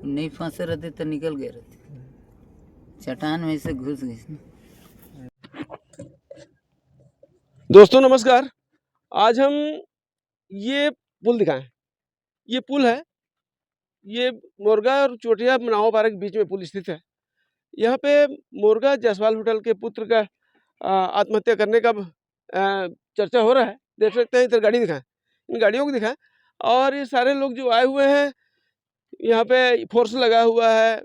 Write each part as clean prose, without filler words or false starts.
नहीं फंसे रहते तो निकल गए रहते, चट्टान में से घुस गए। दोस्तों नमस्कार। आज हम ये पुल दिखाएं। ये पुल है, ये मोरगा और चोटिया मनाओ पारा के बीच में पुल स्थित है। यहाँ पे मोरगा जायसवाल होटल के पुत्र का आत्महत्या करने का चर्चा हो रहा है। देख सकते हैं, इधर गाड़ी दिखाएं, इन गाड़ियों को दिखाएं। और ये सारे लोग जो आए हुए हैं, यहाँ पे फोर्स लगा हुआ है,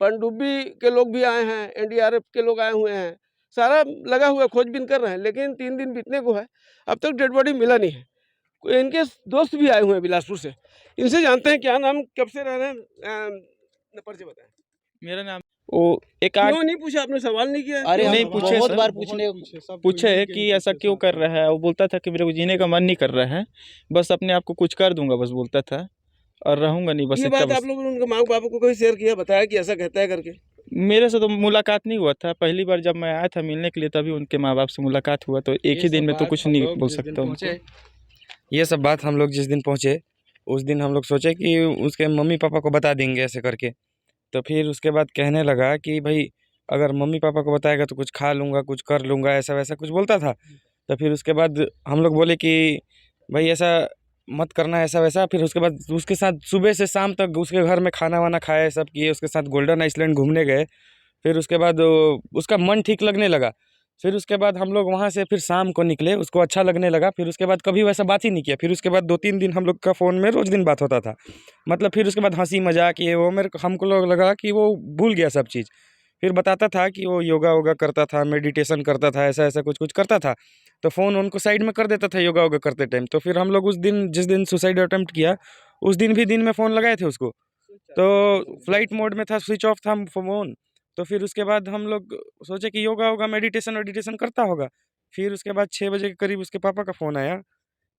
पनडुब्बी के लोग भी आए हैं, एनडीआरएफ के लोग आए हुए हैं, सारा लगा हुआ है, खोजबीन कर रहे हैं। लेकिन 3 दिन बीतने को है, अब तक डेड बॉडी मिला नहीं है। इनके दोस्त भी आए हुए हैं बिलासपुर से, इनसे जानते हैं क्या नाम, कब से रह रहे हैं, परिचय बताएं। मेरा नाम वो एक आठ क्यों नहीं पूछा आपने, सवाल नहीं किया? अरे नहीं पूछे बहुत सर, बार पूछे कि ऐसा क्यों कर रहा है। वो बोलता था कि मेरे को जीने का मन नहीं कर रहा है, बस अपने आप को कुछ कर दूंगा, बस बोलता था, और रहूंगा नहीं, बस ये इतना बात बस। आप लोगों ने उनके माँ बाप को कभी शेयर किया, बताया कि ऐसा कहता है करके? मेरे से तो मुलाकात नहीं हुआ था, पहली बार जब मैं आया था मिलने के लिए तभी उनके माँ बाप से मुलाकात हुआ, तो एक ही दिन में तो कुछ नहीं बोल सकता उनको। ये सब बात हम लोग जिस दिन पहुँचे उस दिन हम लोग सोचे कि उसके मम्मी पापा को बता देंगे ऐसे करके। तो फिर उसके बाद कहने लगा कि भाई अगर मम्मी पापा को बताएगा तो कुछ खा लूँगा, कुछ कर लूँगा, ऐसा वैसा कुछ बोलता था। तो फिर उसके बाद हम लोग बोले कि भाई ऐसा मत करना, ऐसा वैसा। फिर उसके बाद उसके साथ सुबह से शाम तक उसके घर में खाना वाना खाए, सब किए, उसके साथ गोल्डन आइसलैंड घूमने गए। फिर उसके बाद उसका मन ठीक लगने लगा। फिर उसके बाद हम लोग वहाँ से फिर शाम को निकले, उसको अच्छा लगने लगा। फिर उसके बाद कभी वैसा बात ही नहीं किया। फिर उसके बाद 2-3 दिन हम लोग का फ़ोन में रोज़ दिन बात होता था। मतलब फिर उसके बाद हंसी मजाक ये वो हमको लोग लगा कि वो भूल गया सब चीज़। फिर बताता था कि वो योगा वोगा करता था, मेडिटेशन करता था, ऐसा ऐसा कुछ कुछ करता था। तो फ़ोन उनको साइड में कर देता था योगा वोगा करते टाइम। तो फिर हम लोग उस दिन जिस दिन सुसाइड अटेम्प्ट किया, उस दिन भी दिन में फ़ोन लगाए थे उसको, तो फ्लाइट मोड में था, स्विच ऑफ था फ़ोन। तो फिर उसके बाद हम लोग सोचे कि योगा होगा, मेडिटेशन वेडिटेशन करता होगा। फिर उसके बाद 6 बजे के करीब उसके पापा का फ़ोन आया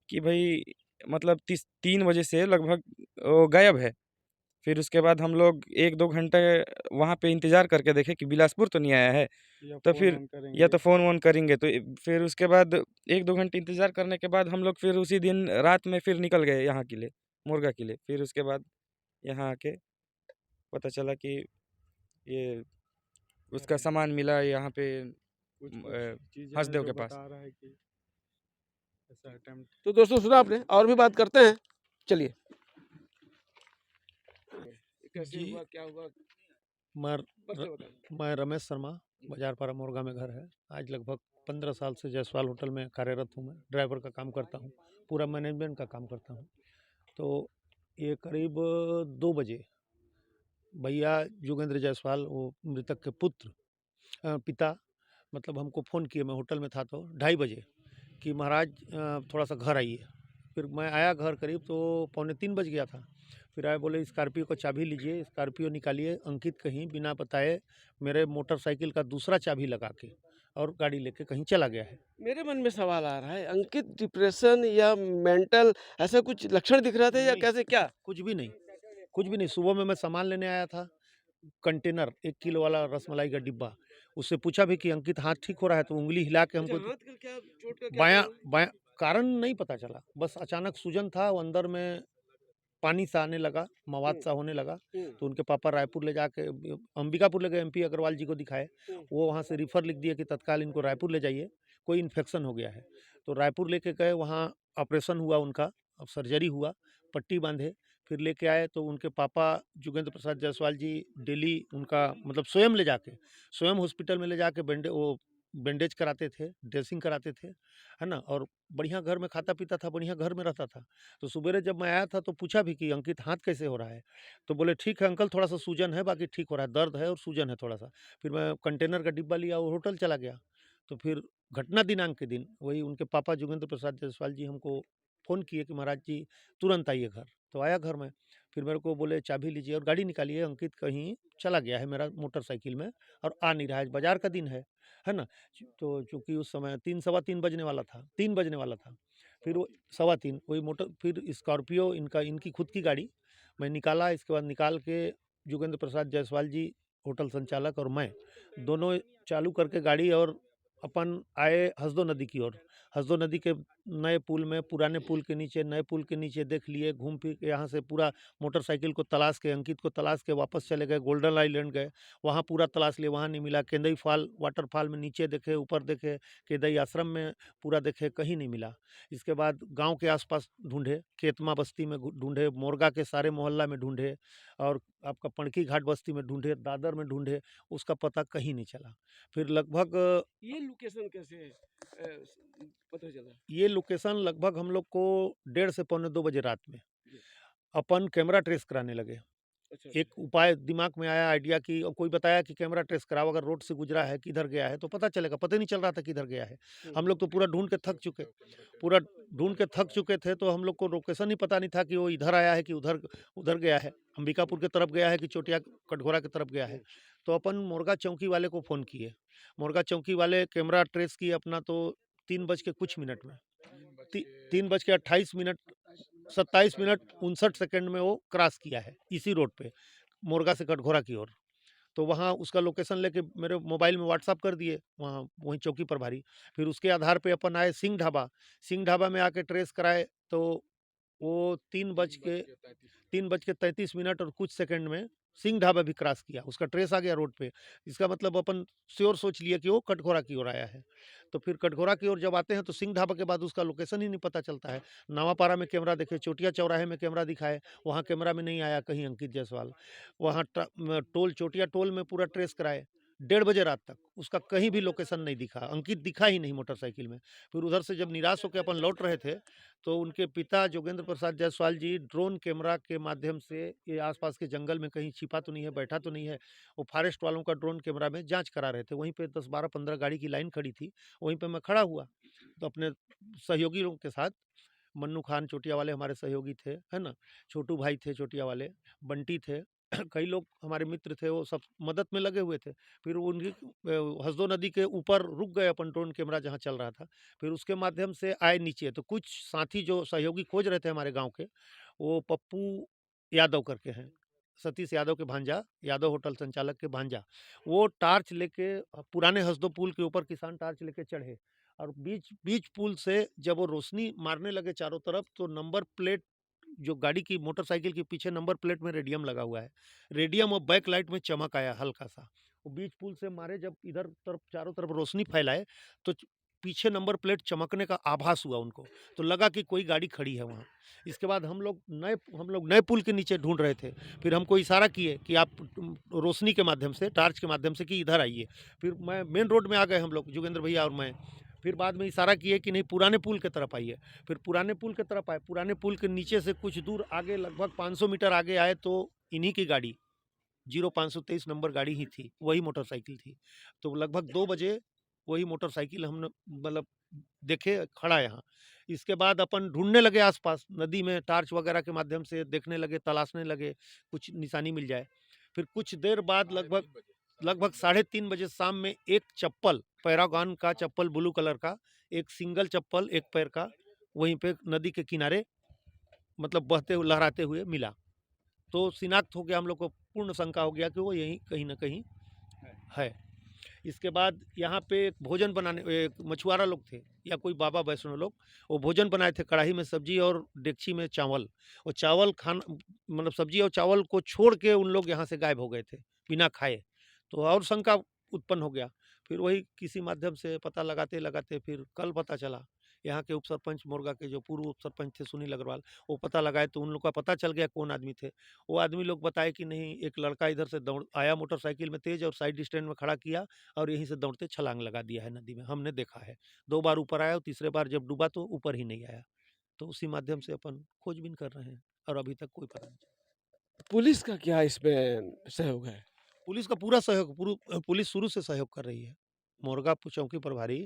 कि भाई मतलब 3 बजे से लगभग वो गायब है। फिर उसके बाद हम लोग 1-2 घंटे वहाँ पे इंतज़ार करके देखे कि बिलासपुर तो नहीं आया है। तो फिर या तो फ़ोन वोन करेंगे। तो फिर उसके बाद 1-2 घंटे इंतज़ार करने के बाद हम लोग फिर उसी दिन रात में फिर निकल गए यहाँ के लिए, मुर्गा के लिए। फिर उसके बाद यहाँ आके पता चला कि ये उसका सामान मिला यहाँ पे हसदेव के पास। तो दोस्तों सुना आपने, और भी बात करते हैं, चलिए। कैसे जी। हुआ, क्या हुआ, मैं बताएं। मैं रमेश शर्मा, बाजारपाड़ा मोरगा में घर है। आज लगभग 15 साल से जायसवाल होटल में कार्यरत हूँ। मैं ड्राइवर का काम करता हूँ, पूरा मैनेजमेंट का काम करता हूँ। तो ये करीब 2 बजे भैया योगेंद्र जायसवाल, वो मृतक के पुत्र पिता, मतलब हमको फ़ोन किए। मैं होटल में था तो 2:30 बजे कि महाराज थोड़ा सा घर आइए। फिर मैं आया घर करीब तो 2:45 बज गया था। फिर आए, बोले स्कॉर्पियो का चाबी लीजिए, स्कॉर्पियो निकालिए। अंकित कहीं बिना बताए मेरे मोटरसाइकिल का दूसरा चाबी लगा के और गाड़ी लेके कहीं चला गया है। मेरे मन में सवाल आ रहा है, अंकित डिप्रेशन या मेंटल ऐसा कुछ लक्षण दिख रहा था या नहीं, कैसे, क्या? कुछ भी नहीं, कुछ भी नहीं। सुबह में मैं सामान लेने आया था, कंटेनर 1 किलो वाला रसमलाई का डिब्बा। उससे पूछा भी कि अंकित हाथ ठीक हो रहा है, तो उंगली हिला के अच्छा, हमको हाथ का क्या, चोट का क्या बायां कारण है? बायां कारण नहीं पता चला। बस अचानक सूजन था, वो अंदर में पानी सा आने लगा, मवाद सा होने लगा। तो उनके पापा रायपुर ले जाके अंबिकापुर ले गए, एमपी अग्रवाल जी को दिखाए। वो वहाँ से रिफ़र लिख दिया कि तत्काल इनको रायपुर ले जाइए, कोई इन्फेक्शन हो गया है। तो रायपुर लेके गए, वहाँ ऑपरेशन हुआ उनका, अब सर्जरी हुआ, पट्टी बांधे। फिर लेके आए तो उनके पापा योगेंद्र प्रसाद जायसवाल जी डेली उनका मतलब स्वयं ले जाके, स्वयं हॉस्पिटल में ले जाके बैंडेज कराते थे, ड्रेसिंग कराते थे, है ना? और बढ़िया घर में खाता पीता था, बढ़िया घर में रहता था। तो सुबेरे जब मैं आया था तो पूछा भी कि अंकित हाथ कैसे हो रहा है? तो बोले ठीक है अंकल, थोड़ा सा सूजन है, बाकी ठीक हो रहा है, दर्द है और सूजन है थोड़ा सा। फिर मैं कंटेनर का डिब्बा लिया और होटल चला गया। तो फिर घटना दिनांक के दिन वही उनके पापा योगेंद्र प्रसाद जायसवाल जी हमको फ़ोन किए कि महाराज जी तुरंत आइए घर। तो आया घर में। फिर मेरे को बोले चाबी लीजिए और गाड़ी निकालिए, अंकित कहीं चला गया है मेरा मोटरसाइकिल में और आ नहीं रहा है। बाज़ार का दिन है ना? तो चूँकि उस समय 3 सवा 3 बजने वाला था, 3 बजने वाला था। फिर वो सवा 3 वही फिर स्कॉर्पियो इनकी खुद की गाड़ी मैं निकाला। इसके बाद निकाल के योगेंद्र प्रसाद जायसवाल जी, होटल संचालक और मैं दोनों चालू करके गाड़ी और अपन आए हसदो नदी की ओर। हसदो नदी के नए पुल में, पुराने पुल के नीचे, नए पुल के नीचे देख लिए, घूम फिर के यहाँ से पूरा मोटरसाइकिल को तलाश के, अंकित को तलाश के वापस चले गए, गोल्डन आइलैंड गए, वहाँ पूरा तलाश लिए, वहाँ नहीं मिला। केंदई फॉल, वाटरफॉल में नीचे देखे, ऊपर देखे, केदई आश्रम में पूरा देखे, कहीं नहीं मिला। इसके बाद गांव के आसपास ढूंढे, केतमा बस्ती में ढूंढे, मोरगा के सारे मोहल्ला में ढूंढे, और आपका पणकी घाट बस्ती में ढूंढे, दादर में ढूंढे, उसका पता कहीं नहीं चला। फिर लगभग ये लोकेशन कैसे पता चला? ये लोकेशन लगभग हम लोग को 1:30 से पौने 2 बजे रात में अपन कैमरा ट्रेस कराने लगे। अच्छा, एक उपाय दिमाग में आया, आइडिया की, और कोई बताया कि कैमरा ट्रेस कराओ, अगर रोड से गुजरा है, किधर गया है तो पता चलेगा। पता ही नहीं चल रहा था किधर गया है। हम लोग तो पूरा ढूंढ के थक चुके, पूरा ढूंढ के थक चुके थे, तो हम लोग को लोकेशन ही पता नहीं था कि वो इधर आया है कि उधर उधर गया है, अंबिकापुर की तरफ गया है कि चोटिया कटघोरा की तरफ गया है। तो अपन मोरगा चौकी वाले को फ़ोन किए। मोरगा चौकी वाले कैमरा ट्रेस किए अपना, तो 3 बज के कुछ मिनट में, 3 बज के 28 मिनट 27 मिनट 59 सेकंड में वो क्रॉस किया है इसी रोड पे, मोरगा से कटघोरा की ओर। तो वहाँ उसका लोकेशन लेके मेरे मोबाइल में व्हाट्सअप कर दिए, वहाँ वहीं चौकी प्रभारी। फिर उसके आधार पे अपन आए सिंह ढाबा। सिंह ढाबा में आके ट्रेस कराए, तो वो 3 बज के 33 मिनट और कुछ सेकंड में सिंह ढाबा भी क्रॉस किया, उसका ट्रेस आ गया रोड पे। इसका मतलब अपन श्योर सोच लिए कि वो कटघोरा की ओर आया है। तो फिर कटघोरा की ओर जब आते हैं तो सिंह ढाबा के बाद उसका लोकेशन ही नहीं पता चलता है। नवापारा में कैमरा देखे, चोटिया चौराहे में कैमरा दिखाए, वहाँ कैमरा में नहीं आया कहीं अंकित जायसवाल। वहाँ टोल, चोटिया टोल में पूरा ट्रेस कराए, 1:30 बजे रात तक उसका कहीं भी लोकेशन नहीं दिखा, अंकित दिखा ही नहीं मोटरसाइकिल में। फिर उधर से जब निराश होकर अपन लौट रहे थे, तो उनके पिता जोगेंद्र प्रसाद जायसवाल जी ड्रोन कैमरा के माध्यम से ये आसपास के जंगल में कहीं छिपा तो नहीं है, बैठा तो नहीं है, वो फॉरेस्ट वालों का ड्रोन कैमरा में जांच करा रहे थे। वहीं पे 10 12 15 गाड़ी की लाइन खड़ी थी, वहीं पे मैं खड़ा हुआ, तो अपने सहयोगी लोगों के साथ, मन्नू खान चोटिया वाले हमारे सहयोगी थे, है ना, छोटू भाई थे चोटिया वाले, बंटी थे, कई लोग हमारे मित्र थे, वो सब मदद में लगे हुए थे। फिर उनकी हसदो नदी के ऊपर रुक गए अपन, ड्रोन कैमरा जहाँ चल रहा था। फिर उसके माध्यम से आए नीचे, तो कुछ साथी जो सहयोगी खोज रहे थे हमारे गांव के, वो पप्पू यादव करके हैं, सतीश यादव के भांजा, यादव होटल संचालक के भांजा, वो टार्च लेके पुराने हसदो पुल के ऊपर किसान टार्च लेके चढ़े, और बीच बीच पुल से जब वो रोशनी मारने लगे चारों तरफ, तो नंबर प्लेट, जो गाड़ी की मोटरसाइकिल के पीछे नंबर प्लेट में रेडियम लगा हुआ है, रेडियम और बैक लाइट में चमक आया हल्का सा। वो बीच पुल से मारे, जब इधर तरफ चारों तरफ रोशनी फैलाए, तो पीछे नंबर प्लेट चमकने का आभास हुआ उनको, तो लगा कि कोई गाड़ी खड़ी है वहाँ। इसके बाद हम लोग नए पुल के नीचे ढूंढ रहे थे। फिर हमको इशारा किए कि आप रोशनी के माध्यम से, टार्च के माध्यम से, कि इधर आइए। फिर मैं मेन रोड में आ गए हम लोग, जोगेंद्र भैया और मैं। फिर बाद में इशारा किए कि नहीं, पुराने पुल की तरफ आइए। फिर पुराने पुल की तरफ आए, पुराने पुल के नीचे से कुछ दूर आगे, लगभग 500 मीटर आगे आए, तो इन्हीं की गाड़ी 0523 नंबर गाड़ी ही थी, वही मोटरसाइकिल थी। तो लगभग 2 बजे वही मोटरसाइकिल हमने मतलब देखे खड़ा यहाँ। इसके बाद अपन ढूंढने लगे आसपास, नदी में टॉर्च वगैरह के माध्यम से देखने लगे, तलाशने लगे, कुछ निशानी मिल जाए। फिर कुछ देर बाद लगभग 3:30 बजे शाम में एक चप्पल, पैरागॉन का चप्पल, ब्लू कलर का, एक सिंगल चप्पल, एक पैर का, वहीं पे नदी के किनारे, मतलब बहते हुए, लहराते हुए मिला। तो शिनाख्त हो गया, हम लोग को पूर्ण शंका हो गया कि वो यहीं कहीं ना कहीं है। इसके बाद यहाँ पे एक भोजन बनाने, एक मछुआरा लोग थे या कोई बाबा वैष्णव लोग, वो भोजन बनाए थे, कढ़ाई में सब्जी और डेगची में चावल। वो चावल खाना, मतलब सब्जी और चावल को छोड़ के उन लोग यहाँ से गायब हो गए थे बिना खाए। तो और शंका उत्पन्न हो गया। फिर वही किसी माध्यम से पता लगाते लगाते फिर कल पता चला, यहाँ के उप सरपंच मोरगा के, जो पूर्व उप सरपंच थे सुनील अग्रवाल, वो पता लगाए, तो उन लोग का पता चल गया कौन आदमी थे। वो आदमी लोग बताए कि नहीं, एक लड़का इधर से दौड़ आया मोटरसाइकिल में तेज, और साइड स्टैंड में खड़ा किया, और यहीं से दौड़ते छलांग लगा दिया है नदी में, हमने देखा है। 2 बार ऊपर आया, और तीसरे बार जब डूबा तो ऊपर ही नहीं आया। तो उसी माध्यम से अपन खोजबीन कर रहे हैं, और अभी तक कोई पता नहीं। पुलिस का क्या इसमें सहयोग है? पुलिस का पूरा सहयोग, पुलिस शुरू से सहयोग कर रही है। मोरगा चौकी प्रभारी,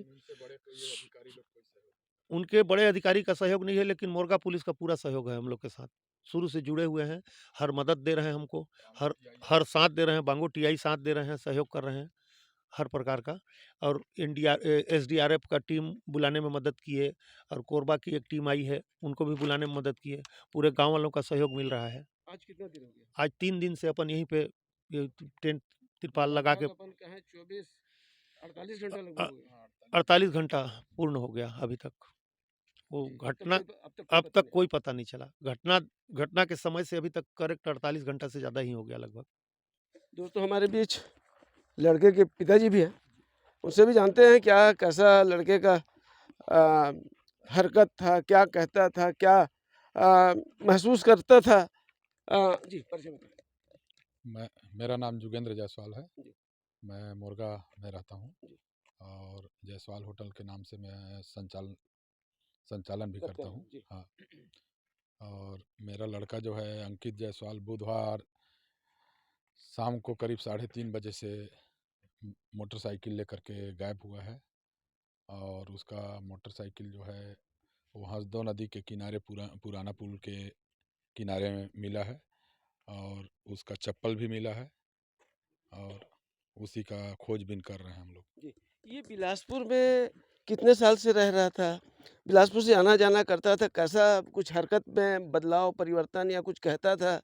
उनके बड़े अधिकारी का सहयोग नहीं है, लेकिन मोरगा पुलिस का पूरा सहयोग है हम लोग के साथ। शुरू से जुड़े हुए हैं, हर मदद दे रहे हैं हमको, हर साथ दे रहे हैं, बांगो टीआई साथ दे रहे हैं, सहयोग कर रहे हैं हर प्रकार का। और एसडीआरएफ का टीम बुलाने में मदद की है, और कोरबा की एक टीम आई है, उनको भी बुलाने में मदद की है। पूरे गाँव वालों का सहयोग मिल रहा है। आज कितना दिन हो गया? आज 3 दिन से अपन यहीं पे ये टेंट तिरपाल लगा के, अपन कहें 24 48 घंटा लगभग हो गया। 48 घंटा पूर्ण हो गया अभी तक। वो जी, घटना अब तक कोई पता नहीं चला। घटना के समय से अभी तक करेक्ट 48 घंटा से ज़्यादा ही हो गया लगभग। दोस्तों हमारे बीच लड़के के पिताजी भी हैं, उनसे भी जानते हैं क्या कैसा लड़के का आ, हरकत था, क्या कहता था, क्या महसूस करता था। जी परिचय बताएं। मेरा नाम जोगेंद्र जायसवाल है। जी। मैं मुर्गा में रहता हूँ जी। और जायसवाल होटल के नाम से मैं संचालन भी करता हूँ। जी। हाँ, और मेरा लड़का जो है अंकित जायसवाल बुधवार शाम को करीब 3:30 बजे से मोटरसाइकिल लेकर के गायब हुआ है और उसका मोटरसाइकिल जो है वो हंसदो नदी के किनारे पुराना पुल के किनारे में मिला है और उसका चप्पल भी मिला है और उसी का खोजबीन कर रहे हैं हम लोग। जी, ये बिलासपुर में कितने साल से रह रहा था? बिलासपुर से आना जाना करता था, कैसा कुछ हरकत में बदलाव परिवर्तन या कुछ कहता था,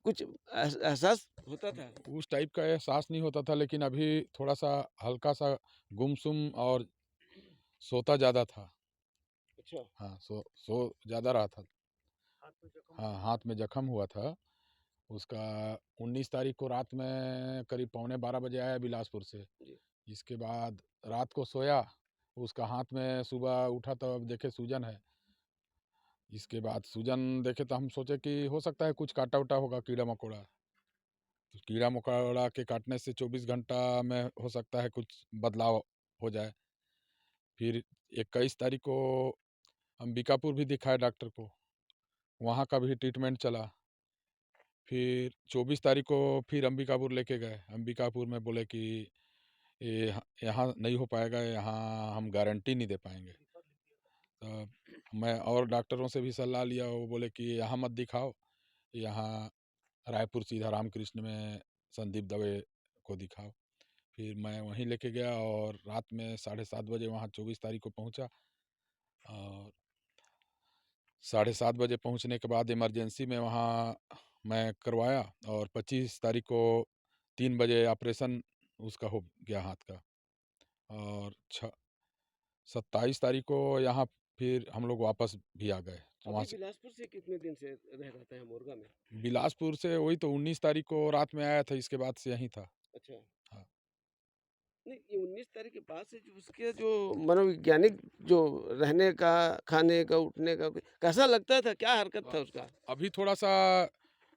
कुछ एहसास होता था? उस टाइप का एहसास नहीं होता था, लेकिन अभी थोड़ा सा हल्का सा गुमसुम और सोता ज़्यादा था। अच्छा। हाँ, सो ज़्यादा रहा था। हाँ, हाथ में जख्म हुआ था उसका। 19 तारीख को रात में करीब 11:15 बजे आया बिलासपुर से। जी। इसके बाद रात को सोया, उसका हाथ में सुबह उठा तो अब देखे सूजन है। इसके बाद सूजन देखे तो हम सोचे कि हो सकता है कुछ काटा उटा होगा, कीड़ा मकोड़ा। तो कीड़ा मकोड़ा के काटने से 24 घंटा में हो सकता है कुछ बदलाव हो जाए। फिर 21 तारीख को अंबिकापुर भी दिखाया डॉक्टर को, वहाँ का भी ट्रीटमेंट चला। फिर 24 तारीख को फिर अंबिकापुर लेके गए। अंबिकापुर में बोले कि ये यहाँ नहीं हो पाएगा, यहाँ हम गारंटी नहीं दे पाएंगे। तो मैं और डॉक्टरों से भी सलाह लिया, वो बोले कि यहाँ मत दिखाओ, यहाँ रायपुर सीधा रामकृष्ण में संदीप दवे को दिखाओ। फिर मैं वहीं लेके गया और रात में 7:30 बजे वहाँ 24 तारीख को पहुँचा और 7:30 बजे पहुँचने के बाद इमरजेंसी में वहाँ मैं करवाया और 25 तारीख को 3 बजे ऑपरेशन उसका हो गया हाथ का। और 27 तारीख को यहाँ फिर हम लोग वापस भी आ गए वहाँ अभी से। बिलासपुर से कितने दिन से रह रहा है मोरगा में? बिलासपुर से वही तो 19 तारीख को रात में आया था, इसके बाद से यहीं था। अच्छा। हाँ। नहीं, ये 19 तारीख के बाद से जो उसके जो मनोवैज्ञानिक जो रहने का, खाने का, उठने का, कैसा लगता था? क्या हरकत था उसका? अभी थोड़ा सा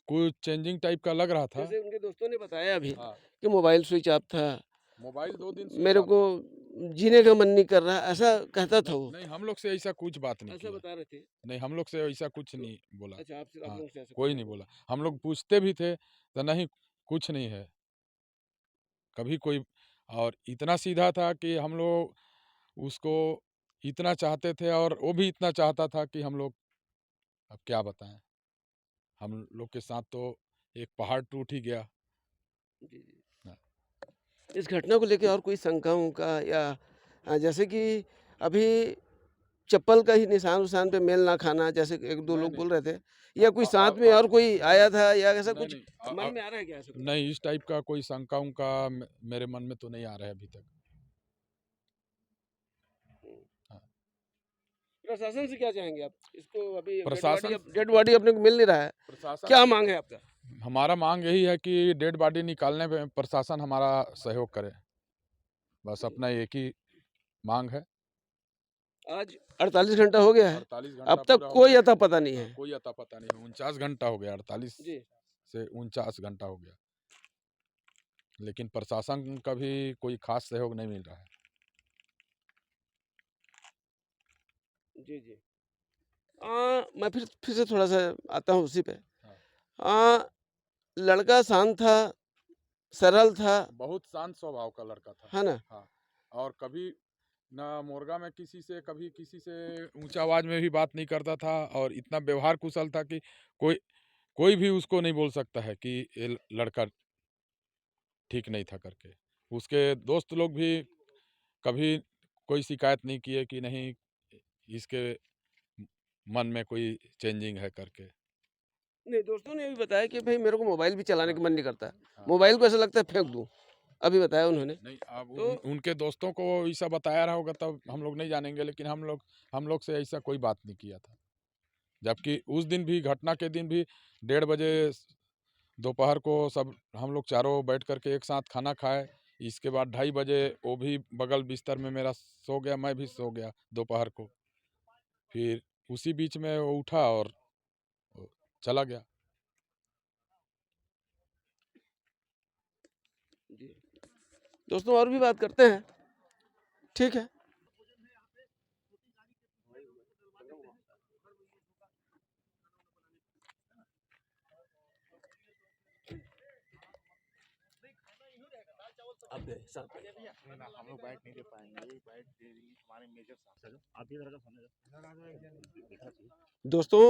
कुछ चेंजिंग टाइप का लग रहा था। जैसे उनके दोस्तों ने बताया अभी हाँ, कि मोबाइल स्विच ऑफ था, मोबाइल 2 दिन से मेरे को जीने का मन नहीं कर रहा, ऐसा कहता था वो। नहीं, हम लोग से ऐसा कुछ बात नहीं ऐसा किया। बता रहे थे? नहीं, हम लोग से ऐसा कुछ नहीं बोला। अच्छा, आप हाँ, लोगों से ऐसा कोई नहीं बोला। हम लोग पूछते भी थे तो नहीं, कुछ नहीं है कभी कोई। और इतना सीधा था कि हम लोग उसको इतना चाहते थे और वो भी इतना चाहता था कि हम लोग अब क्या बताएं। हम लोग के साथ तो एक पहाड़ टूट ही गया। जी, जी। हाँ। इस घटना को लेके और कोई शंकाओं का या जैसे कि अभी चप्पल का ही निशान पे मेल ना खाना, जैसे एक दो नहीं, लोग नहीं। बोल रहे थे, या कोई साथ में और कोई आया था या ऐसा नहीं, कुछ नहीं, मन में आ रहा है क्या? ऐसा कुछ? नहीं, इस टाइप का कोई शंका उनका मेरे मन में तो नहीं आ रहा है अभी तक। हाँ। प्रशासन से क्या चाहेंगे आप? इसको अभी प्रशासन डेड बॉडी अपने को मिल नहीं रहा है, प्रशासन क्या मांग है आपका? हमारा मांग यही है कि डेड बॉडी निकालने में प्रशासन हमारा सहयोग करे। बस अपना एक ही मांग है। आज 48 घंटा हो गया है, 48 घंटा अब तक पूरा हो कोई गया। अता पता नहीं है। कोई अता पता नहीं है। 49 घंटा हो गया, 48 जी। से 49 घंटा हो गया, लेकिन प्रशासन का भी कोई खास सहयोग नहीं मिल रहा है। जी, जी। मैं फिर से थोड़ा सा आता हूँ उसी पे। हाँ। लड़का शांत था, सरल था, बहुत शांत स्वभाव का लड़का था। है ना? हाँ, और कभी ना मोरगा में कभी किसी से ऊंचा आवाज में भी बात नहीं करता था और इतना व्यवहार कुशल था कि कोई भी उसको नहीं बोल सकता है कि ये लड़का ठीक नहीं था करके। उसके दोस्त लोग भी कभी कोई शिकायत नहीं किए कि नहीं इसके मन में कोई चेंजिंग है करके। नहीं, दोस्तों ने भी बताया कि भाई मेरे को मोबाइल भी चलाने का मन नहीं करता, हाँ। मोबाइल को ऐसा लगता है फेंक दूँ। अभी बताया उन्होंने। नहीं, अब तो उनके दोस्तों को ऐसा बताया रहा होगा तब हम लोग नहीं जानेंगे, लेकिन हम लोग से ऐसा कोई बात नहीं किया था। जबकि उस दिन भी, घटना के दिन भी 1:30 बजे दोपहर को सब हम लोग चारों बैठ कर के एक साथ खाना खाए। इसके बाद 2:30 बजे वो भी बगल बिस्तर में मेरा सो गया, मैं भी सो गया दोपहर को। फिर उसी बीच में वो उठा और वो चला गया। दोस्तों और भी बात करते हैं, ठीक है। दोस्तों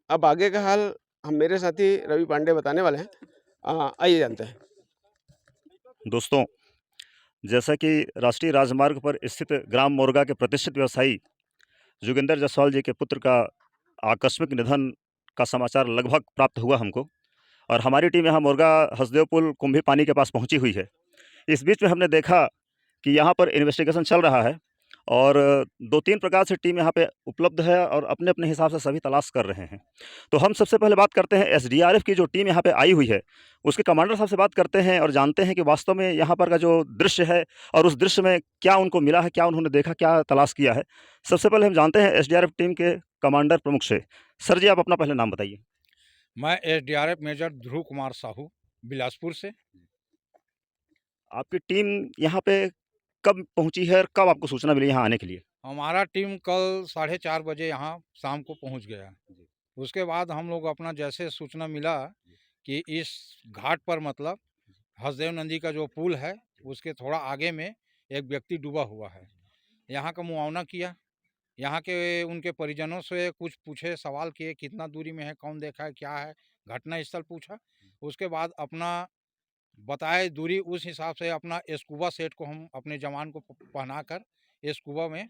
अब आगे का हाल हम मेरे साथी रवि पांडे बताने वाले हैं। आइए जानते हैं। दोस्तों, जैसा कि राष्ट्रीय राजमार्ग पर स्थित ग्राम मोरगा के प्रतिष्ठित व्यवसायी जोगिंदर जायसवाल जी के पुत्र का आकस्मिक निधन का समाचार लगभग प्राप्त हुआ हमको, और हमारी टीम यहाँ मोरगा हसदेव पुल कुंभी पानी के पास पहुँची हुई है। इस बीच में हमने देखा कि यहाँ पर इन्वेस्टिगेशन चल रहा है और 2-3 प्रकार से टीम यहाँ पे उपलब्ध है और अपने अपने हिसाब से सभी तलाश कर रहे हैं। तो हम सबसे पहले बात करते हैं एसडीआरएफ की जो टीम यहाँ पे आई हुई है, उसके कमांडर साहब से बात करते हैं और जानते हैं कि वास्तव में यहाँ पर का जो दृश्य है और उस दृश्य में क्या उनको मिला है, क्या उन्होंने देखा, क्या तलाश किया है। सबसे पहले हम जानते हैं एसडीआरएफ टीम के कमांडर प्रमुख से। सर जी, आप अपना पहले नाम बताइए। मैं एसडीआरएफ मेजर ध्रुव कुमार साहू, बिलासपुर से। आपकी टीम यहाँ पे कब पहुँची है और कब आपको सूचना मिली यहाँ आने के लिए? हमारा टीम कल 4:30 बजे यहाँ शाम को पहुँच गया। उसके बाद हम लोग अपना जैसे सूचना मिला कि इस घाट पर, मतलब हसदेव नदी का जो पुल है उसके थोड़ा आगे में एक व्यक्ति डूबा हुआ है। यहाँ का मुआवना किया, यहाँ के उनके परिजनों से कुछ पूछे, सवाल किए, कितना दूरी में है, कौन देखा है, क्या है, घटना स्थल पूछा। उसके बाद अपना बताए दूरी, उस हिसाब से अपना स्कूबा सेट को हम अपने जवान को पहना कर स्कूबा में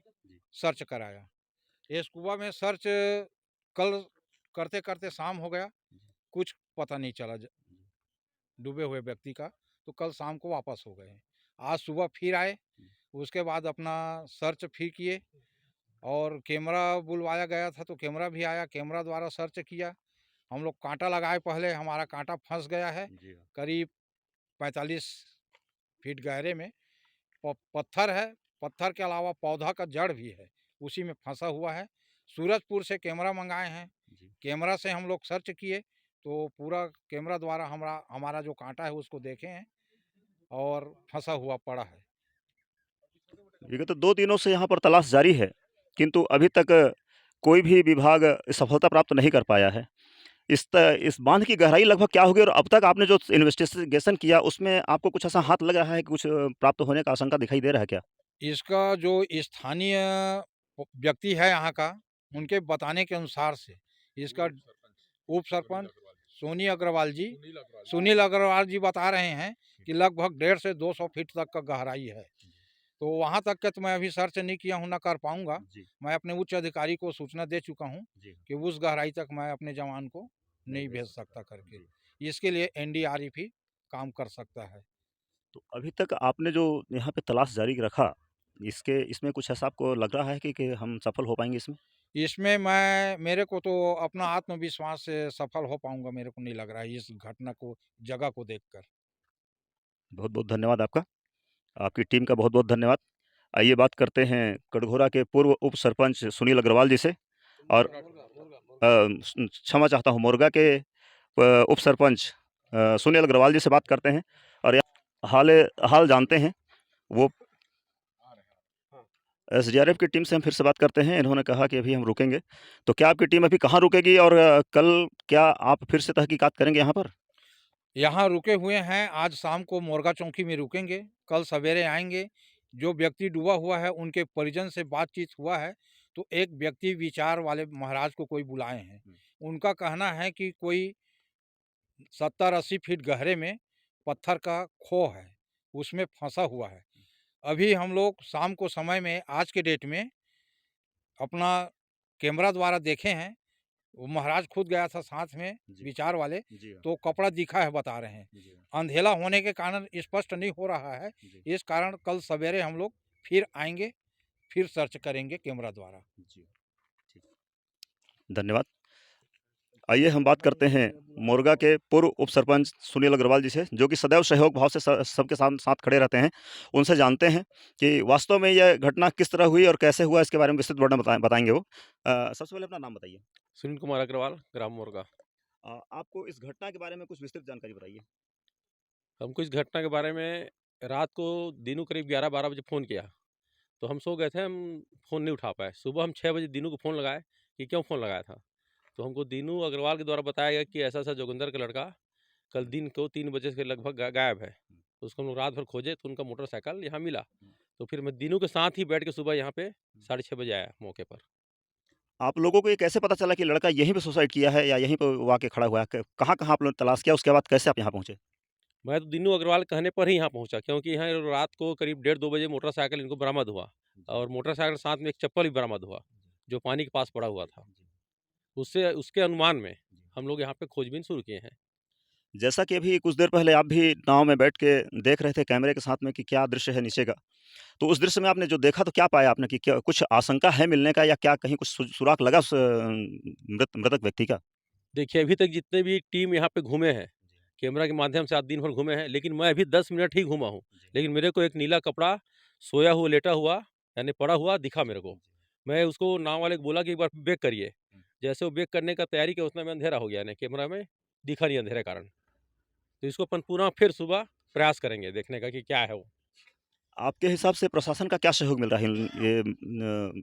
सर्च कराया। स्कूबा में सर्च कल करते करते शाम हो गया, कुछ पता नहीं चला डूबे हुए व्यक्ति का। तो कल शाम को वापस हो गए। आज सुबह फिर आए, उसके बाद अपना सर्च फिर किए और कैमरा बुलवाया गया था तो कैमरा भी आया, कैमरा द्वारा सर्च किया। हम लोग कांटा लगाए, पहले हमारा कांटा फंस गया है करीब 45 फीट गहरे में। पत्थर है, पत्थर के अलावा पौधा का जड़ भी है, उसी में फंसा हुआ है। सूरजपुर से कैमरा मंगाए हैं, कैमरा से हम लोग सर्च किए तो पूरा कैमरा द्वारा हमारा जो कांटा है उसको देखे हैं और फंसा हुआ पड़ा है। विगत 2 दिनों से यहाँ पर तलाश जारी है, किंतु अभी तक कोई भी विभाग सफलता प्राप्त नहीं कर पाया है। इस बांध की गहराई लगभग क्या होगी और अब तक आपने जो इन्वेस्टिगेशन किया उसमें आपको कुछ ऐसा हाथ लग रहा है कि कुछ प्राप्त होने का आशंका दिखाई दे रहा है क्या? इसका जो स्थानीय व्यक्ति है यहाँ का, उनके बताने के अनुसार से इसका उप सरपंच सुनील अग्रवाल जी बता रहे हैं कि लगभग 150 से 200 फीट तक का गहराई है। तो वहाँ तक के तो मैं अभी सर्च नहीं किया हूँ, ना कर पाऊंगा। मैं अपने उच्च अधिकारी को सूचना दे चुका हूँ कि उस गहराई तक मैं अपने जवान को नहीं भेज सकता करके। इसके लिए एनडीआरएफ ही काम कर सकता है। तो अभी तक आपने जो यहाँ पे तलाश जारी रखा, इसमें कुछ ऐसा आपको लग रहा है कि हम सफल हो पाएंगे इसमें? इसमें मेरे को तो अपना आत्मविश्वास से सफल हो पाऊंगा, मेरे को नहीं लग रहा है इस घटना को, जगह को देखकर। बहुत बहुत धन्यवाद आपका, आपकी टीम का बहुत बहुत धन्यवाद। आइए बात करते हैं कटघोरा के पूर्व उप सरपंच सुनील अग्रवाल जी से, और क्षमा चाहता हूँ, मोरगा के उप सरपंच सुनील अग्रवाल जी से बात करते हैं और हाल जानते हैं। वो एसडीआरएफ की टीम से हम फिर से बात करते हैं। इन्होंने कहा कि अभी हम रुकेंगे, तो क्या आपकी टीम अभी कहाँ रुकेगी और कल क्या आप फिर से तहकीकात करेंगे यहाँ पर? यहाँ रुके हुए हैं, आज शाम को मोरगा चौकी में रुकेंगे, कल सवेरे आएंगे। जो व्यक्ति डूबा हुआ है उनके परिजन से बातचीत हुआ है तो एक व्यक्ति विचार वाले महाराज को कोई बुलाए हैं। उनका कहना है कि कोई 70-80 फीट गहरे में पत्थर का खो है, उसमें फंसा हुआ है। अभी हम लोग शाम को समय में, आज के डेट में, अपना कैमरा द्वारा देखे हैं, वो महाराज खुद गया था साथ में जी। विचार वाले, जी हाँ, तो कपड़ा दिखा है बता रहे हैं। जी हाँ, अंधेला होने के कारण स्पष्ट नहीं हो रहा है, जी, इस कारण कल सवेरे हम लोग फिर आएंगे, फिर सर्च करेंगे कैमरा द्वारा। जी, ठीक। धन्यवाद। आइए हम बात करते हैं मोरगा के पूर्व उप सरपंच सुनील अग्रवाल जी से, जो कि सदैव सहयोग भाव से सबके साथ साथ खड़े रहते हैं। उनसे जानते हैं कि वास्तव में यह घटना किस तरह हुई और कैसे हुआ, इसके बारे में विस्तृत वर्णन बताएंगे वो। सबसे पहले अपना नाम बताइए। सुनील कुमार अग्रवाल, ग्राम मोरगा। आपको इस घटना के बारे में कुछ विस्तृत जानकारी बताइए। हमको इस घटना के बारे में रात को दिनू करीब 11-12 बजे फ़ोन किया, तो हम सो गए थे, हम फ़ोन नहीं उठा पाए। सुबह हम 6 बजे दिनू को फ़ोन लगाए कि क्यों फ़ोन लगाया था, तो हमको दिनू अग्रवाल के द्वारा बताया गया कि ऐसा-ऐसा जोगिंदर का लड़का कल दिन को 3 बजे के लगभग गायब है। तो उसको हम लोग रात भर खोजे तो उनका मोटरसाइकिल यहाँ मिला। तो फिर मैं दिनू के साथ ही बैठ के सुबह यहाँ पे 6:30 बजे आया मौके पर। आप लोगों को ये कैसे पता चला कि लड़का यहीं पे सुसाइड किया है या यहीं पे वो आके खड़ा हुआ है? कहाँ-कहाँ आप लोगों ने तलाश किया, उसके बाद कैसे आप यहाँ पहुँचे? मैं तो दिनू अग्रवाल कहने पर ही यहाँ पहुँचा, क्योंकि यहाँ रात को करीब 1:30-2 बजे मोटरसाइकिल इनको बरामद हुआ और मोटरसाइकिल साथ में एक चप्पल भी बरामद हुआ, जो पानी के पास पड़ा हुआ था। उससे उसके अनुमान में हम लोग यहाँ पे खोजबीन शुरू किए हैं। जैसा कि अभी कुछ देर पहले आप भी नाव में बैठ के देख रहे थे कैमरे के साथ में कि क्या दृश्य है नीचे का। तो उस दृश्य में आपने जो देखा तो क्या पाया आपने कि क्या कुछ आशंका है मिलने का या क्या कहीं कुछ सुराग लगा उस मृतक व्यक्ति का? देखिए, अभी तक जितने भी टीम यहाँ पे घूमे हैं, कैमरा के माध्यम से आज दिन भर घूमे हैं, लेकिन मैं अभी 10 मिनट ही घूमा हूँ। लेकिन मेरे को एक नीला कपड़ा सोया हुआ, लेटा हुआ यानी पड़ा हुआ दिखा मेरे को। मैं उसको नाव वाले को बोला कि एक बार बैक करिए। जैसे वो बैक करने का तैयारी किया, उतना में अंधेरा हो गया, यानी कैमरा में दिखा नहीं अंधेरे कारण। तो इसको अपन पुनः फिर सुबह प्रयास करेंगे देखने का कि क्या है वो। आपके हिसाब से प्रशासन का क्या सहयोग मिल रहा है ये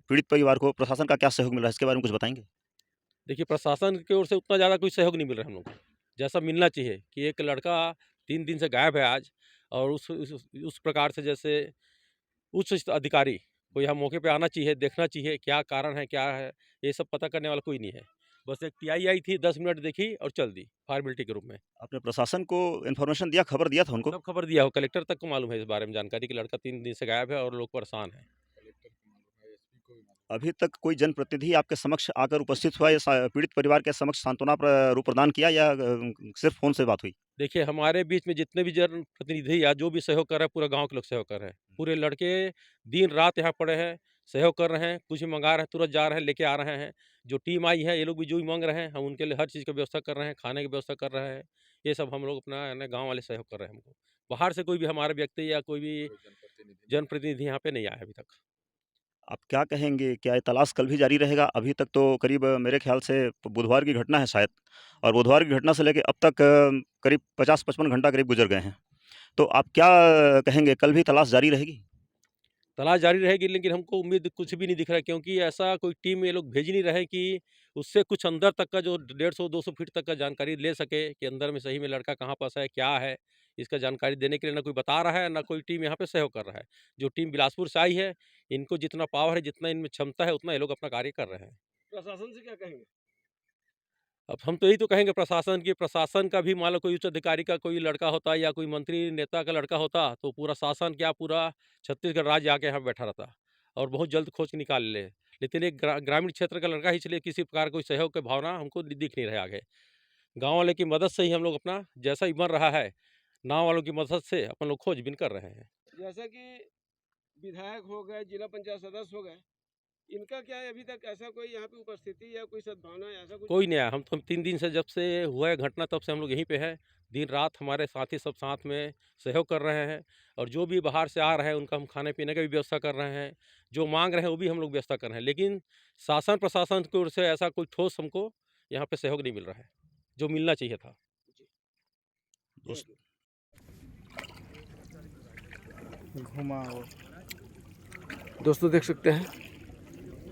पीड़ित परिवार को प्रशासन का क्या सहयोग मिल रहा है इसके बारे में कुछ बताएँगे? देखिए, प्रशासन की ओर से उतना ज़्यादा कोई सहयोग नहीं मिल रहा है हम लोग को, जैसा मिलना चाहिए कि एक लड़का 3 दिन से गायब है आज, और उस प्रकार से जैसे उच्च अधिकारी को यहाँ मौके पे आना चाहिए, देखना चाहिए क्या कारण है, क्या है, ये सब पता करने वाला कोई नहीं है। बस एक टीआई आई थी, 10 मिनट देखी और चल दी फॉर्मेलिटी के रूप में। आपने प्रशासन को इन्फॉर्मेशन दिया, खबर दिया था उनको? सब खबर दिया हो, कलेक्टर तक को मालूम है इस बारे में जानकारी कि लड़का 3 दिन से गायब है और लोग परेशान हैं। अभी तक कोई जनप्रतिनिधि आपके समक्ष आकर उपस्थित हुआ या पीड़ित परिवार के समक्ष सांत्वना रूप प्रदान किया या सिर्फ फ़ोन से बात हुई? देखिए, हमारे बीच में जितने भी जनप्रतिनिधि या जो भी सहयोग कर रहे हैं, पूरा गाँव के लोग सहयोग कर रहे हैं। पूरे लड़के दिन-रात यहाँ पड़े हैं, सहयोग कर रहे हैं, कुछ भी मँगा रहे हैं, तुरंत जा रहे हैं, लेके आ रहे हैं। जो टीम आई है, ये लोग भी जो भी माँग रहे हैं, हम उनके लिए हर चीज़ की व्यवस्था कर रहे हैं, खाने की व्यवस्था कर रहे हैं। ये सब हम लोग अपना यानी गाँव वाले सहयोग कर रहे हैं हमको। बाहर से कोई भी हमारा व्यक्ति या कोई भी जनप्रतिनिधि यहाँ पे नहीं आया अभी तक। आप क्या कहेंगे, क्या ये तलाश कल भी जारी रहेगा? अभी तक तो करीब मेरे ख़्याल से बुधवार की घटना है शायद, और बुधवार की घटना से लेके अब तक करीब 50-55 घंटा करीब गुज़र गए हैं। तो आप क्या कहेंगे, कल भी तलाश जारी रहेगी? तलाश जारी रहेगी, लेकिन हमको उम्मीद कुछ भी नहीं दिख रहा है, क्योंकि ऐसा कोई टीम ये लोग भेज नहीं रहे कि उससे कुछ अंदर तक का जो 150-200 फीट तक का जानकारी ले सके कि अंदर में सही में लड़का कहाँ फँसा है, क्या है, इसका जानकारी देने के लिए ना कोई बता रहा है, ना कोई टीम यहाँ पे सहयोग कर रहा है। जो टीम बिलासपुर से आई है, इनको जितना पावर है, जितना इनमें क्षमता है, उतना ये लोग अपना कार्य कर रहे हैं। प्रशासन से क्या कहेंगे? अब हम तो यही तो कहेंगे प्रशासन की, प्रशासन का भी मान लो कोई उच्च अधिकारी का कोई लड़का होता या कोई मंत्री नेता का लड़का होता, तो पूरा शासन क्या पूरा छत्तीसगढ़ राज्य आके यहाँ बैठा रहता और बहुत जल्द खोज के निकाल ले। लेकिन एक ग्रामीण क्षेत्र का लड़का ही, इसलिए किसी प्रकार कोई सहयोग की भावना हमको दिख नहीं रहा है आगे। गाँव वाले की मदद से ही हम लोग अपना जैसा ही बन रहा है, नाव वालों की मदद से अपन लोग खोजबीन कर रहे हैं। जैसा कि विधायक हो गए, जिला पंचायत सदस्य हो गए, इनका क्या है अभी तक ऐसा कोई यहाँ पे उपस्थिति या कोई सद्भावना ऐसा कुछ? कोई नहीं आया। हम तो 3 दिन से, जब से हुआ है घटना, तब से हम लोग यहीं पे हैं। दिन-रात हमारे साथी सब साथ में सहयोग कर रहे हैं, और जो भी बाहर से आ रहे हैं उनका हम खाने-पीने का भी व्यवस्था कर रहे हैं। जो माँग रहे हैं वो भी हम लोग व्यवस्था कर रहे हैं। लेकिन शासन प्रशासन की ओर से ऐसा कोई ठोस हमको यहाँ पे सहयोग नहीं मिल रहा है, जो मिलना चाहिए था। दोस्त दोस्तों देख सकते हैं,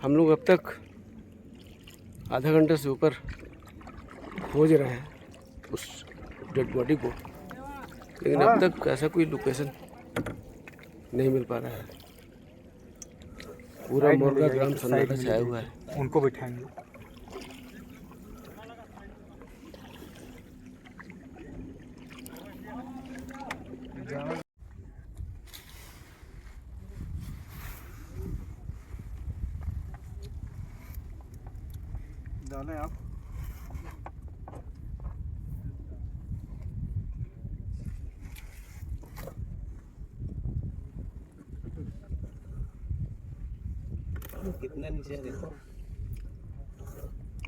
हम लोग अब तक आधा घंटे से ऊपर खोज रहे हैं उस डेड बॉडी को, लेकिन अब तक ऐसा कोई लोकेशन नहीं मिल पा रहा है। पूरा मोरगा ग्राम सन्नाटा छाया हुआ है। उनको बिठाएंगे। डालें आप।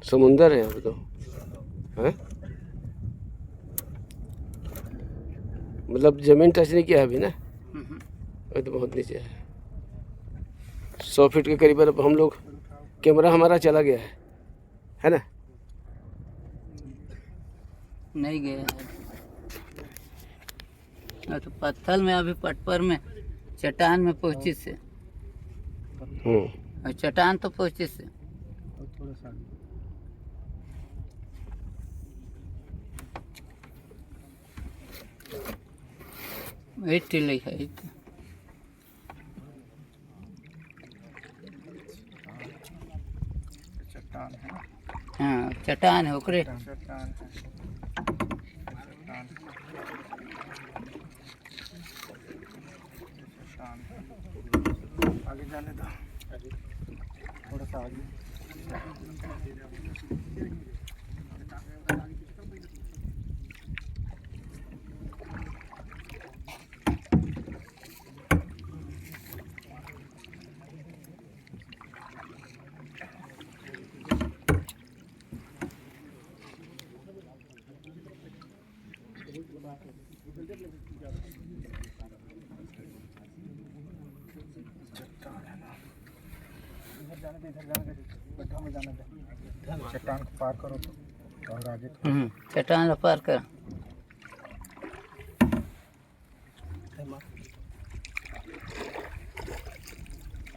समुंदर है यहाँ पे तो, हैं? मतलब जमीन टच नहीं किया अभी ना, अभी तो बहुत नीचे है। 100 फीट के करीब अब हम लोग, कैमरा हमारा चला गया है ना? नहीं गया है। तो पत्थर में अभी पटपर में चट्टान में पहुंची से, और चट्टान तो पहुंची से। टिल्ली है हाँ, चट्टान है ओकरे। आगे जाने दो, थोड़ा सा आगे। चट्टान को पार करो तो और आगे चट्टान पार कर।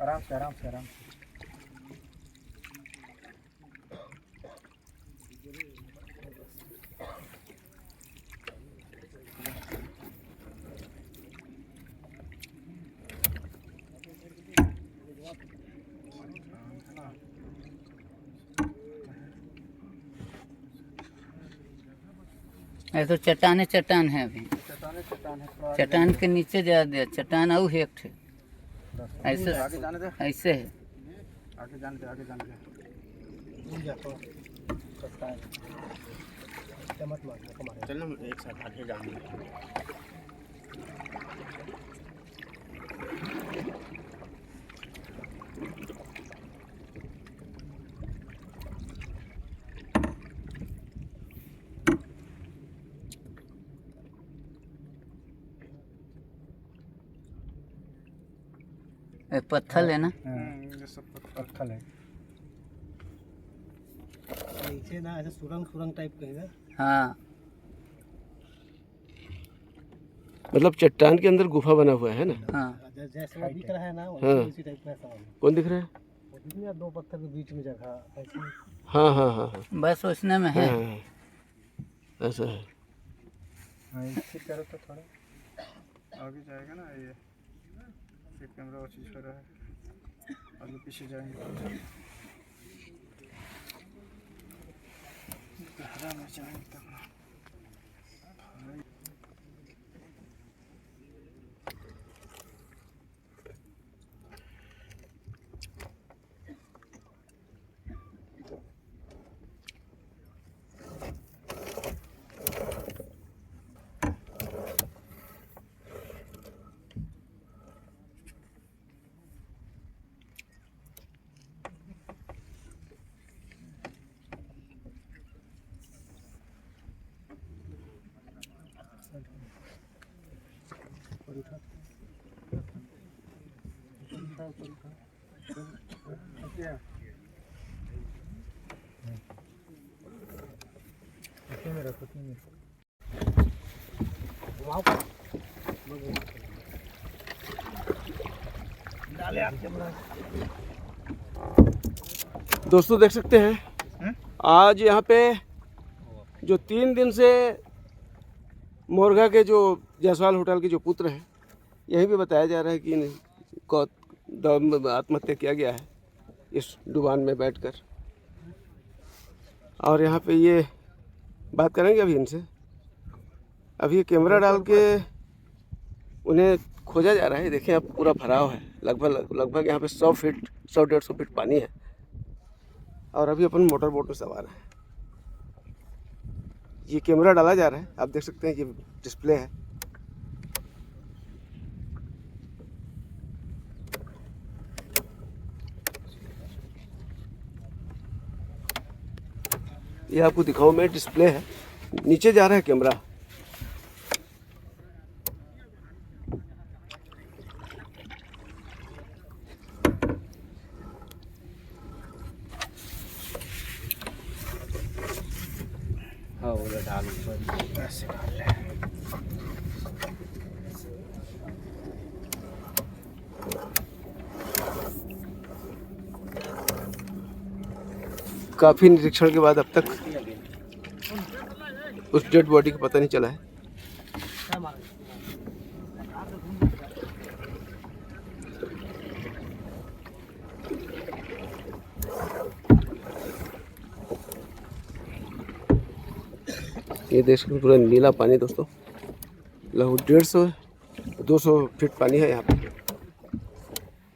आराम से आराम से आराम से। तो चट्टान है अभी। चट्टान के नीचे जा दे, चट्टान और है एक ठे। ऐसे ऐसे है। आगे जाने दे, आगे जाने दे। चल ना एक साथ आगे जाएंगे। पत्थर है ना, ये सब पत्थर है। नीचे ना ऐसे सुरंग टाइप का है। हाँ, मतलब चट्टान के अंदर गुफा बना हुआ है ना? हाँ, जैसे वो दिख रहा है ना, हाँ। उसी टाइप का है। कौन दिख रहा है? वो दिख रहा है, दो पत्थर के बीच में जगह ऐसी। हाँ हाँ हाँ हाँ, बस उसने में है। हाँ, ऐसा है। हाँ, इसी करो तो थोड़ा आगे जाएगा ना ये। फिर कैमरा वो चीज़ हो रहा है, आगे पीछे जाएंगे। गहरा में जाएंगे तब। दोस्तों देख सकते हैं आज यहाँ पे जो 3 दिन से मोरगा के जो जायसवाल होटल के जो पुत्र हैं, यही भी बताया जा रहा है कि इनको आत्महत्या किया गया है इस डुबान में बैठकर। और यहाँ पे ये बात करेंगे अभी इनसे। अभी ये कैमरा डाल के उन्हें खोजा जा रहा है। देखें अब पूरा भराव है, लगभग यहाँ पे 100-150 फीट पानी है। और अभी अपन मोटर बोट में सवार हैं। ये कैमरा डाला जा रहा है, आप देख सकते हैं ये डिस्प्ले है। ये आपको दिखाऊं मैं, डिस्प्ले है, नीचे जा रहा है कैमरा। ऐसे डाल ले। काफ़ी निरीक्षण के बाद अब तक उस डेड बॉडी का पता नहीं चला है। ये देख सकते पूरा नीला पानी दोस्तों, लगभग 150-200 फीट पानी है यहाँ पे,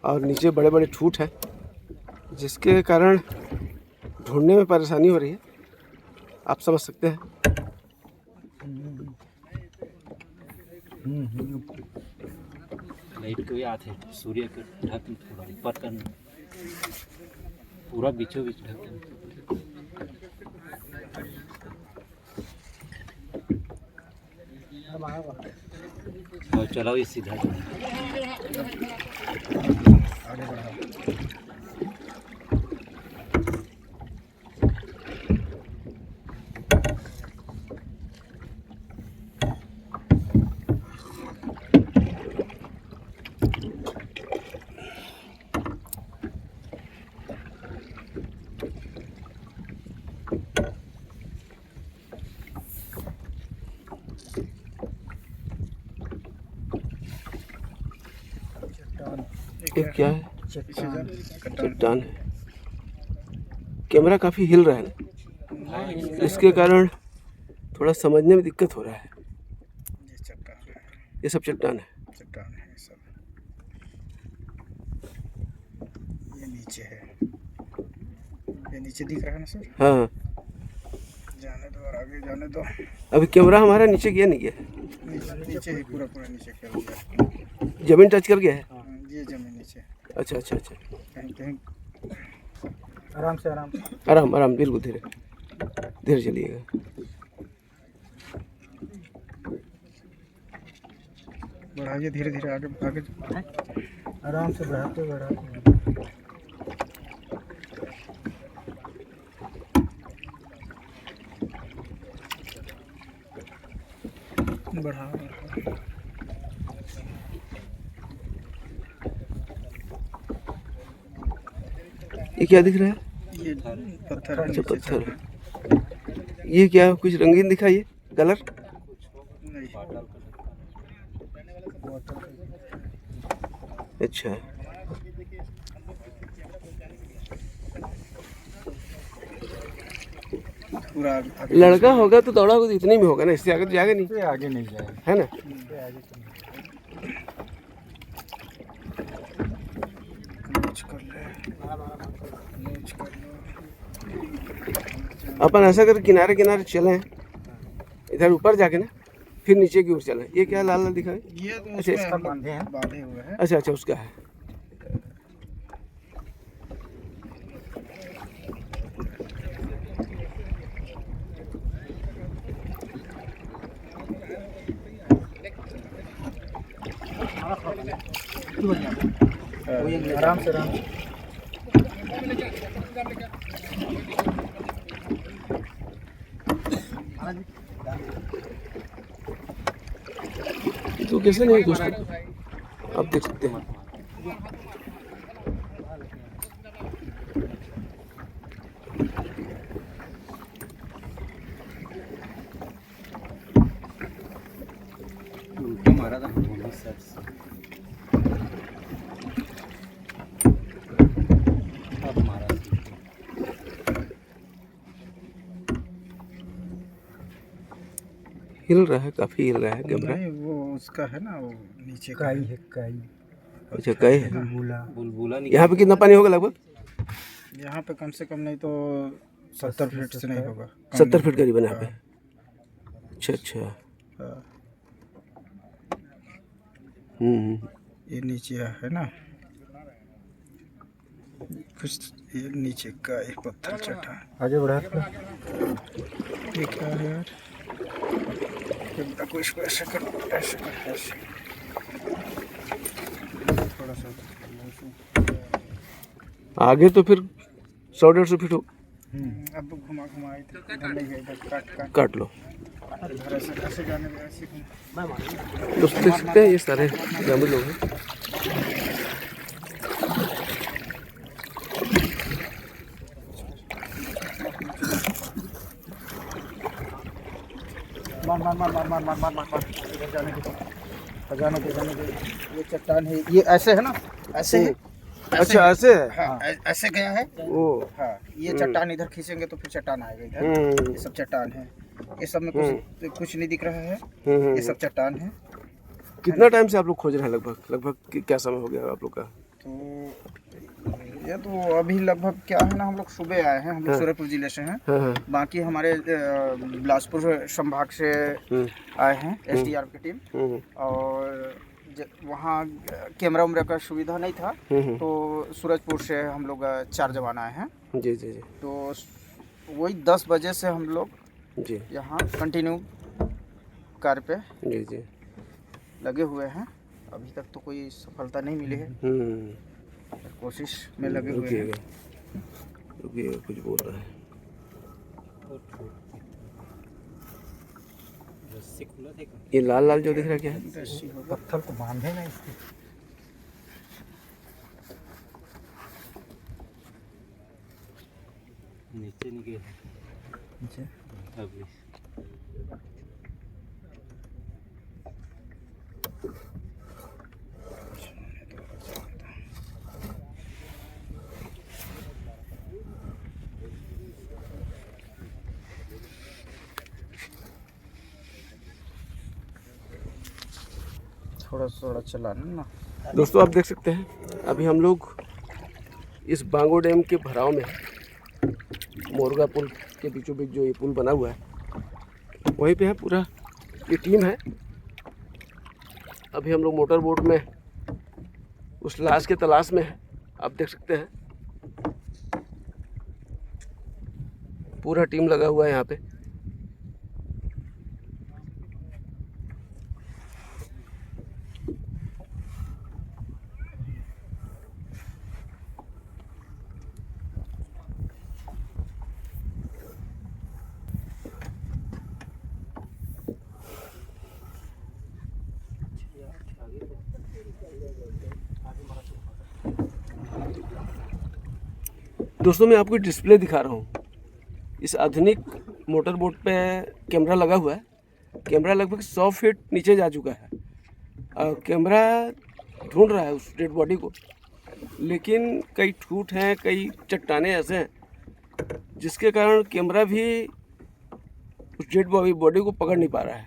और नीचे बड़े बड़े ठूठ हैं जिसके कारण ढूंढने में परेशानी हो रही है, आप समझ सकते हैं। लाइट के आते सूर्य के ढक थोड़ा ऊपर का पूरा बीचों बीच ढक और चलाओ ये सीधा ये क्या है? चट्टान है। कैमरा काफ़ी हिल रहा है ना, इसके कारण थोड़ा समझने में दिक्कत हो रहा है। ये चट्टान है, ये सब चट्टान है। चट्टान है सब। ये नीचे है, ये नीचे दिख रहा है ना सर। हाँ, जाने दो और आगे जाने दो। अभी कैमरा हमारा नीचे गया नहीं गया? नीचे ही पूरा पूरा नीचे कर दिया। जमीन टच कर गया है? ये जमीन नीचे। अच्छा अच्छा अच्छा, कहीं कहीं आराम से आराम से। आराम आराम, बिल्कुल धीरे धीरे चलिएगा। बढ़ाइए धीरे धीरे आगे आगे, आराम से बढ़ाते बढ़ाते बढ़ाओ। ये क्या दिख रहा है? ये पत्थर है। अच्छा पत्थर। ये क्या कुछ रंगीन दिखा, ये कलर? नहीं, अच्छा, पूरा आगे लड़का होगा तो दौड़ा होगा तो इतने में होगा ना, इससे आगे तो जाएगा नहीं, आगे नहीं जाएगा। है ना? कुछ कर ले, कुछ कर लो। अपन ऐसा कर किनारे किनारे चले, इधर ऊपर जाके ना फिर नीचे की ओर चले। ये क्या लाल लाल दिखा है? ये तो अच्छा, उसमें बांधे हुए हैं। अच्छा अच्छा, उसका है। आराम से आराम से। तो कैसे नहीं दोस्तों, आप देख सकते हैं। मारा था हिल रहा है, काफी हिल रहा है कैमरा। नहीं, वो उसका है ना, वो नीचे का है। अच्छा, कई है। बुलबुला यहाँ पे कितना पानी होगा लगभग? यहाँ पे कम से कम नहीं तो 70 फीट से नहीं होगा। 70 फीट करीबन यहाँ पे। अच्छा अच्छा। हाँ, हम्म। ये नीचे है ना। कुछ ये नीचे का एक पत्थर चट्टान। आगे बढ़ा ये क्या है यार? कुछ ऐसे कर ऐसे थोड़ा सा आगे तो फिर 100-150 फीट हो। अब घुमा घुमा इधर नहीं है, इधर काट लो। इधर ऐसे जाने दे, ऐसे घुमा। दोस्तों देख सकते हैं ये सारे ग्रामीण लोग हैं। मार इधर जाने दे। ये चट्टान है, ये ऐसे है ना, ऐसे है। अच्छा ऐसे है। हाँ, ऐसे गया है। ओ हाँ, ये चट्टान इधर खींचेंगे तो फिर चट्टान आएगा इधर। ये सब चट्टान है, ये सब में कुछ नहीं दिख रहा है। ये सब चट्टान है। कितना टाइम से आप लोग खोज रहे हैं? लगभग क्या समय हो गया आप लोग का? तो ये तो अभी लगभग क्या है ना, हम लोग सुबह आए हैं, हम लोग सूरजपुर जिले से हैं। बाकी हमारे बिलासपुर संभाग से आए हैं SDRF की टीम। और वहाँ कैमरा उमरा का सुविधा नहीं था, तो सूरजपुर से हम लोग 4 जवान आए हैं। जी। तो वही 10 बजे से हम लोग जी यहाँ कंटिन्यू कार्य पे जी लगे हुए हैं। अभी तक तो कोई सफलता नहीं मिली है, कोशिश में लगे हुए हैं। रुकिए कुछ बोल रहा है। ये लाल जो दिख रहा है क्या है? पत्थर को बांधे ना इसके। नीचे नहीं गए नीचे अभी। थोड़ा चलाना ना। दोस्तों आप देख सकते हैं अभी हम लोग इस बांगो डैम के भराव में हैं। मोरगा पुल के बीचों बीच जो ये पुल बना हुआ है वहीं पे है पूरा ये टीम है। अभी हम लोग मोटर बोट में उस लाश के तलाश में है। आप देख सकते हैं पूरा टीम लगा हुआ है यहाँ पे। दोस्तों मैं आपको डिस्प्ले दिखा रहा हूँ। इस आधुनिक मोटर बोट पे कैमरा लगा हुआ है। कैमरा लगभग 100 फीट नीचे जा चुका है और कैमरा ढूंढ रहा है उस डेड बॉडी को, लेकिन कई ठूठ हैं, कई चट्टाने ऐसे हैं जिसके कारण कैमरा भी उस डेड बॉडी को पकड़ नहीं पा रहा है।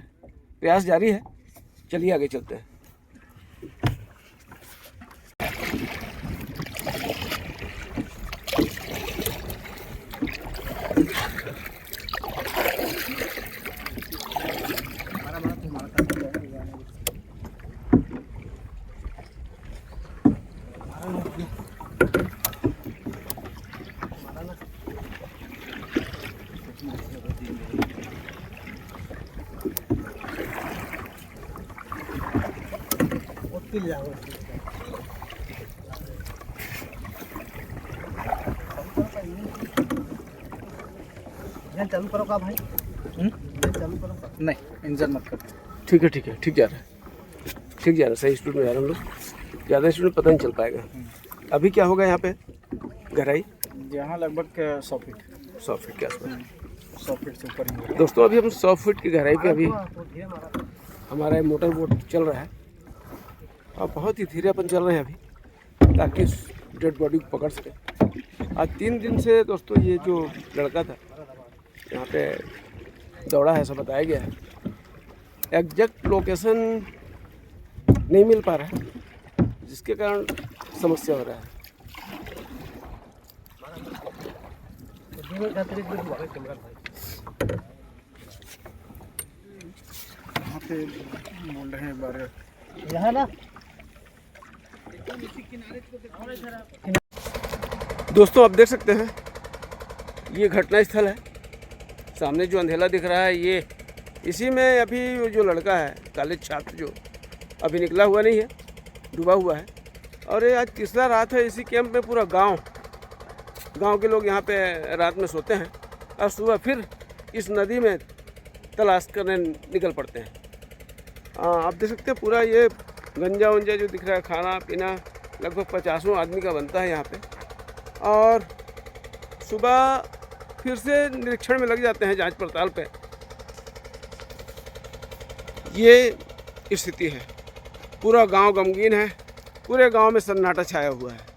प्रयास जारी है, चलिए आगे चलते हैं। चालू करो का भाई? चालू करो नहीं, इंजन मत कर। ठीक है ठीक जा रहा है, सही स्पीड में जा रहे हैं हम लोग। ज़्यादा स्पीड में पता नहीं चल पाएगा। अभी क्या होगा यहाँ पे गहराई? यहाँ लगभग 100 फीट के आसपास। 100 फीट से ऊपर ही। दोस्तों अभी हम 100 फीट की गहराई पे अभी हमारा मोटर बोट चल रहा है और बहुत ही धीरे अपन चल रहे हैं अभी, ताकि डेड बॉडी को पकड़ सके। आज 3 दिन से दोस्तों ये जो लड़का था यहाँ पे दौड़ा है, ऐसा बताया गया है। एग्जैक्ट लोकेशन नहीं मिल पा रहा है, जिसके कारण समस्या हो रहा है। यहाँ पे बोल रहे हैं बारे यहाँ ना दोस्तों, आप देख सकते हैं ये घटना स्थल है। सामने जो अंधेला दिख रहा है ये इसी में अभी जो लड़का है, कॉलेज छात्र जो अभी निकला हुआ नहीं है, डूबा हुआ है। और ये आज तीसरा रात है इसी कैंप में। पूरा गांव के लोग यहाँ पे रात में सोते हैं और सुबह फिर इस नदी में तलाश करने निकल पड़ते हैं। आप देख सकते हैं पूरा ये गंजा वंजा जो दिख रहा है, खाना पीना लगभग 50 आदमी का बनता है यहाँ पे। और सुबह फिर से निरीक्षण में लग जाते हैं, जांच पड़ताल पे। ये स्थिति है, पूरा गांव गमगीन है, पूरे गांव में सन्नाटा छाया हुआ है।